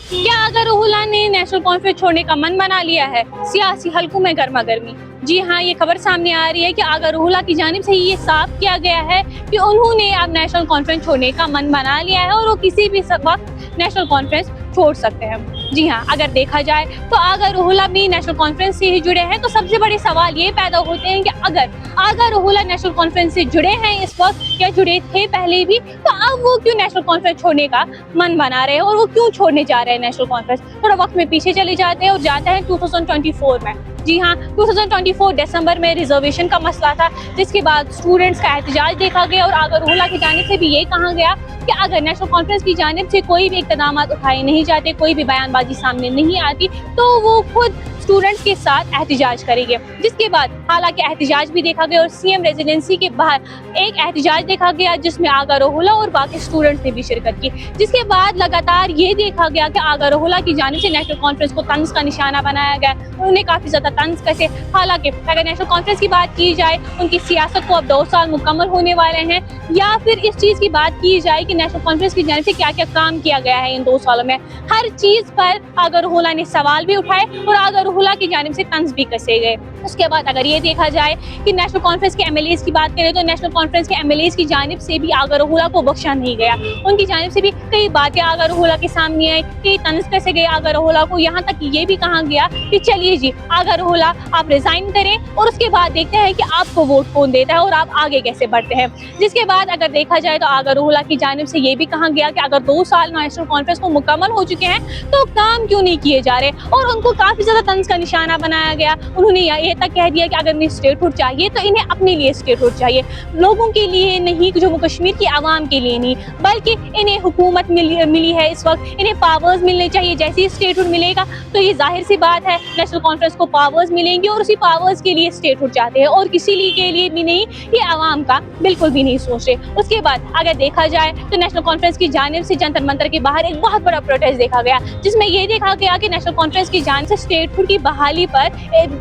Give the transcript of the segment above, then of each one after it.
क्या आगा रोहुला ने national conference छोड़ने का मन बना लिया है? सियासी हलकों में गर्मा गर्मी। जी हाँ, ये खबर सामने आ रही है कि आगा रोहुला की जानिब से ये साफ किया गया है कि उन्होंने अब नेशनल कॉन्फ्रेंस छोड़ने का मन बना लिया है और वो किसी भी वक्त नेशनल कॉन्फ्रेंस छोड़ सकते हैं। जी हाँ, अगर देखा जाए तो आगा रोहुला भी नेशनल कॉन्फ्रेंस से ही जुड़े हैं, तो सबसे बड़े सवाल ये पैदा होते हैं कि अगर आगा रोहुला नेशनल कॉन्फ्रेंस से जुड़े हैं इस वक्त या जुड़े थे पहले भी, तो अब वो क्यों नेशनल कॉन्फ्रेंस छोड़ने का मन बना रहे हैं और वो क्यों छोड़ने जा रहे हैं नेशनल कॉन्फ्रेंस। थोड़ा वक्त में पीछे चले जाते हैं और जाते हैं 2024 में। जी हाँ, 2024 दिसंबर में रिजर्वेशन का मसला था, जिसके बाद स्टूडेंट्स का एहतजाज देखा गया और आगा रोहुला की जानिब से भी ये कहा गया कि अगर नेशनल कॉन्फ्रेंस की जानिब से कोई भी इक़दाम उठाए नहीं जाते, कोई भी बयानबाजी सामने नहीं आती, तो वो खुद स्टूडेंट्स के साथ एहतजाज करेंगे। जिसके बाद हालांकि एहतजाज भी देखा गया और सीएम रेजिडेंसी के बाहर एक एहतजाज देखा गया जिसमें आगा रोहुला और बाकी स्टूडेंट्स ने भी शिरकत की। जिसके बाद लगातार ये देखा गया कि आगा रोहुला की जानिब से नेशनल कॉन्फ्रेंस को तंज का निशाना बनाया गया, उन्हें काफ़ी ज़्यादा तंज कैसे। हालांकि अगर नेशनल कॉन्फ्रेंस की बात की जाए, उनकी सियासत को अब 2 साल मुकम्मल होने वाले हैं, या फिर इस चीज़ की बात की जाए कि नेशनल कॉन्फ्रेंस की जानिब से क्या क्या काम किया गया है इन 2 सालों में, हर चीज़ पर आगा रोहुला ने सवाल भी उठाए और आगा रोहुला की जानिब से तंज भी कसे गए। उसके बाद अगर ये देखा जाए कि नेशनल कॉन्फ्रेंस के एमएलएज की बात करें, तो नेशनल कॉन्फ्रेंस के एमएलएज की जानिब से भी आगा रोहुला को बख्शा नहीं गया। उनकी जानिब से भी कई बातें आगा रोहुला के सामने आई, कई तंज कसे गए आगा रोहुला को, यहाँ तक ये भी कहा गया कि चलिए जी आगा रोहुला आप रिजाइन करें और उसके बाद देखते हैं कि आपको वोट कौन देता है और आप आगे कैसे बढ़ते हैं। जिसके बाद अगर देखा जाए तो आगा रोहुला की जानिब से ये भी कहा गया कि अगर 2 साल नेशनल कॉन्फ्रेंस को मुकम्मल हो चुके हैं तो काम क्यों नहीं किए जा रहे, और उनको काफ़ी ज़्यादा तंज का निशाना बनाया गया। उन्होंने ये तक कह दिया कि अगर इन्हें स्टेटहुड चाहिए तो इन्हें अपने लिए स्टेटहुड चाहिए, लोगों के लिए नहीं, जम्मू कश्मीर की आवाम के लिए नहीं, बल्कि इन्हें हुकूमत मिली है इस वक्त, इन्हें पावर्स मिलने चाहिए। जैसे ही स्टेटहुड मिलेगा तो ये जाहिर सी बात है नेशनल कॉन्फ्रेंस को पावर्स मिलेंगी और उसी पावर्स के लिए स्टेटहुड चाहते हैं और किसी के लिए भी नहीं, ये आवाम का बिल्कुल भी नहीं सोच रहे। उसके बाद अगर देखा जाए तो नेशनल कॉन्फ्रेंस की जानिब से जंतर मंतर के बाहर एक बहुत बड़ा प्रोटेस्ट देखा गया, जिसमें ये देखा गया कि नेशनल कॉन्फ्रेंस की जानिब से स्टेटहुड की बहाली पर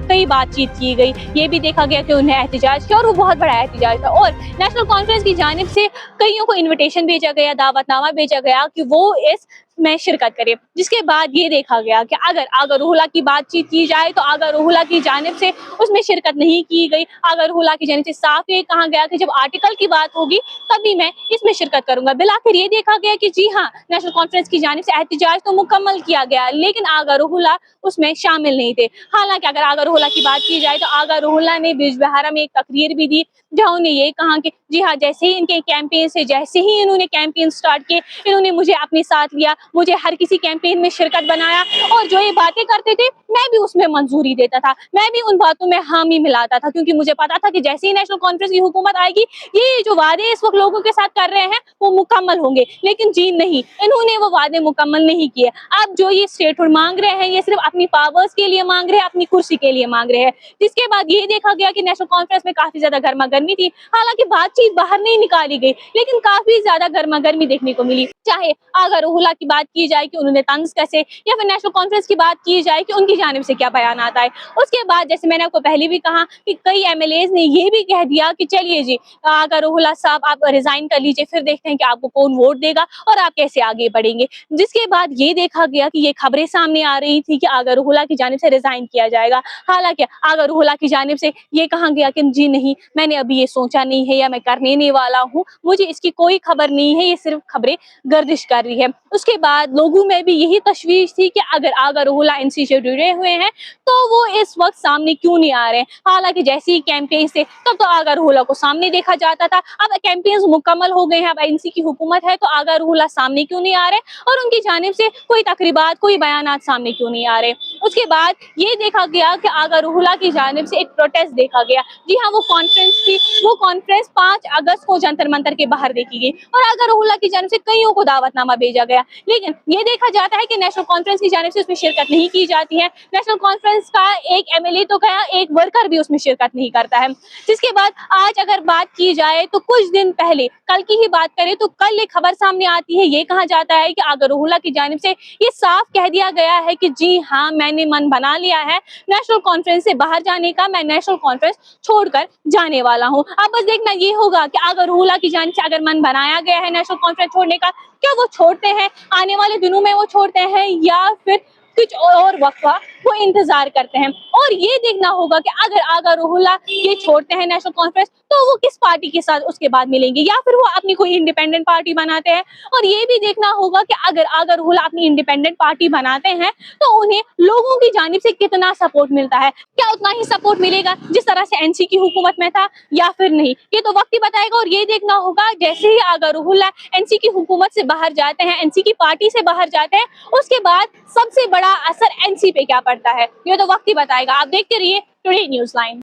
कई बातचीत की गई। ये भी देखा गया कि उन्हें एहतजाज किया और वो बहुत बड़ा एहतजाज था, और नेशनल कॉन्फ्रेंस की जानिब से कईयों को इन्विटेशन भेजा गया, दावतनामा भेजा गया कि वो इस में शिरकत करे। जिसके बाद ये देखा गया कि अगर आगा रोहुला की बातचीत की जाए तो आगा रोहुला की जानिब से उसमें शिरकत नहीं की गई। आगा रोहुला की जानिब से साफ ये कहा गया कि जब आर्टिकल की बात होगी तभी मैं इसमें शिरकत करूंगा। बिलाखिर ये देखा गया कि जी हाँ, नेशनल कॉन्फ्रेंस की जानिब से एहतजाज तो मुकम्मल किया गया, लेकिन आगा रोहुला उसमें शामिल नहीं थे। हालांकि अगर आगा रोहुला की बात की जाए तो आगा रोहुला ने बिजबिहारा में एक तकरीर भी दी, जहाँ उन्हें ये कहा कि जी हाँ, जैसे ही इनके कैंपेन से, जैसे ही इन्होंने कैंपेन स्टार्ट किए, इन्होंने मुझे अपने साथ लिया, मुझे हर किसी कैंपेन में शिरकत बनाया, और जो ये बातें करते थे मैं भी उसमें मंजूरी देता था, मैं भी उन बातों में हामी मिलाता था, क्योंकि मुझे पता था कि जैसे ही नेशनल कॉन्फ्रेंस की हुकूमत आएगी, ये जो वादे इस वक्त लोगों के साथ कर रहे हैं वो मुकम्मल होंगे। लेकिन जी नहीं, इन्होंने वो वादे मुकम्मल नहीं किए। अब जो ये स्टेटहुड मांग रहे हैं, ये सिर्फ अपनी पावर्स के लिए मांग रहे हैं, अपनी कुर्सी के लिए मांग रहे हैं। जिसके बाद ये देखा गया कि नेशनल कॉन्फ्रेंस में काफी ज्यादा गर्मा गर्मी थी। हालांकि बातचीत बाहर नहीं निकाली गई, लेकिन काफी ज्यादा गर्मा गर्मी देखने को मिली। चाहे आगा रोहुला की बात की जाए कि उन्होंने तंज कैसे, या फिर नेशनल कॉन्फ्रेंस की बात की जाए कि उनकी जानिब से क्या बयान आता है। उसके बाद जैसे मैंने आपको पहले भी कहा कि कई एमएलएज ने ये भी कह दिया कि चलिए जी आगा रोहुला साहब आप रिजाइन कर लीजिए, फिर देखते हैं कि आपको कौन वोट देगा और आप कैसे आगे बढ़ेंगे। जिसके बाद ये देखा गया कि ये खबरें सामने आ रही थी कि आगा रोहुला की जानिब से रिजाइन किया जाएगा। हालांकि आगा रोहुला की जानिब से ये कहा गया कि जी नहीं, मैंने अभी ये सोचा नहीं है या मैं करने नहीं वाला हूँ, मुझे इसकी कोई खबर नहीं है, ये सिर्फ खबरें गर्दिश कर रही है। उसके बाद लोगों में भी यही तशवीश थी कि अगर आगा रोहुला एनसी से जुड़े हुए हैं तो वो इस वक्त सामने क्यों नहीं आ रहे हैं। हालांकि जैसे ही कैंपेन से तब तो आगा रोहुला को सामने देखा जाता था, अब कैंपेन मुकम्मल हो गए हैं, अब एनसी की हुकूमत है, तो आगा रोहुला सामने क्यों नहीं आ रहे और उनकी जानिब से कोई तकरीबात, कोई बयानात सामने क्यों नहीं आ रहे। उसके बाद ये देखा गया कि आगा रोहुला की जानिब से एक प्रोटेस्ट देखा गया। जी हाँ, वो कॉन्फ्रेंस थी, वो कॉन्फ्रेंस 5 अगस्त को जंतर मंतर के बाहर देखी गई और आगा रोहुला की जानिब से कईयों को दावतनामा भेजा गया। लेकिन ये देखा जाता है कि नेशनल कॉन्फ्रेंस की जानिब से उसमें शिरकत नहीं की जाती है। नेशनल कॉन्फ्रेंस का एक एमएलए तो गया, एक वर्कर भी उसमें शिरकत नहीं करता है। जिसके बाद आज अगर बात की जाए तो कुछ दिन पहले, कल की ही बात करें तो कल एक खबर सामने आती है, ये कहा जाता है कि आगा रोहुला की जानिब से ये साफ कह दिया गया है कि जी हाँ, मैंने ने मन बना लिया है नेशनल कॉन्फ्रेंस से बाहर जाने का, मैं नेशनल कॉन्फ्रेंस छोड़कर जाने वाला हूँ। अब बस देखना ये होगा कि अगर रूहुल्लाह की जानिब से अगर मन बनाया गया है नेशनल कॉन्फ्रेंस छोड़ने का, क्या वो छोड़ते हैं, आने वाले दिनों में वो छोड़ते हैं या फिर कुछ और वक्त वो इंतजार करते हैं। और ये देखना होगा कि अगर आगा रूहुल्लाह ये छोड़ते हैं नेशनल कॉन्फ्रेंस तो वो किस पार्टी के साथ उसके बाद मिलेंगे या फिर वो अपनी कोई इंडिपेंडेंट पार्टी बनाते हैं। और ये भी देखना होगा कि अगर आगा रूहुल्लाह अपनी इंडिपेंडेंट पार्टी बनाते हैं तो उन्हें लोगों की जानिब से कितना सपोर्ट मिलता है, क्या उतना ही सपोर्ट मिलेगा जिस तरह से एनसी की हुकूमत में था या फिर नहीं, ये तो वक्त ही बताएगा। और ये देखना होगा जैसे ही आगा रूहुल्लाह एनसी की हुकूमत से बाहर जाते हैं, एनसी की पार्टी से बाहर जाते हैं, उसके बाद सबसे बड़ा असर एनसी पे क्या पड़ता है, ये तो वक्त ही बताएगा। आप देखते रहिए टुडे न्यूज़ लाइन।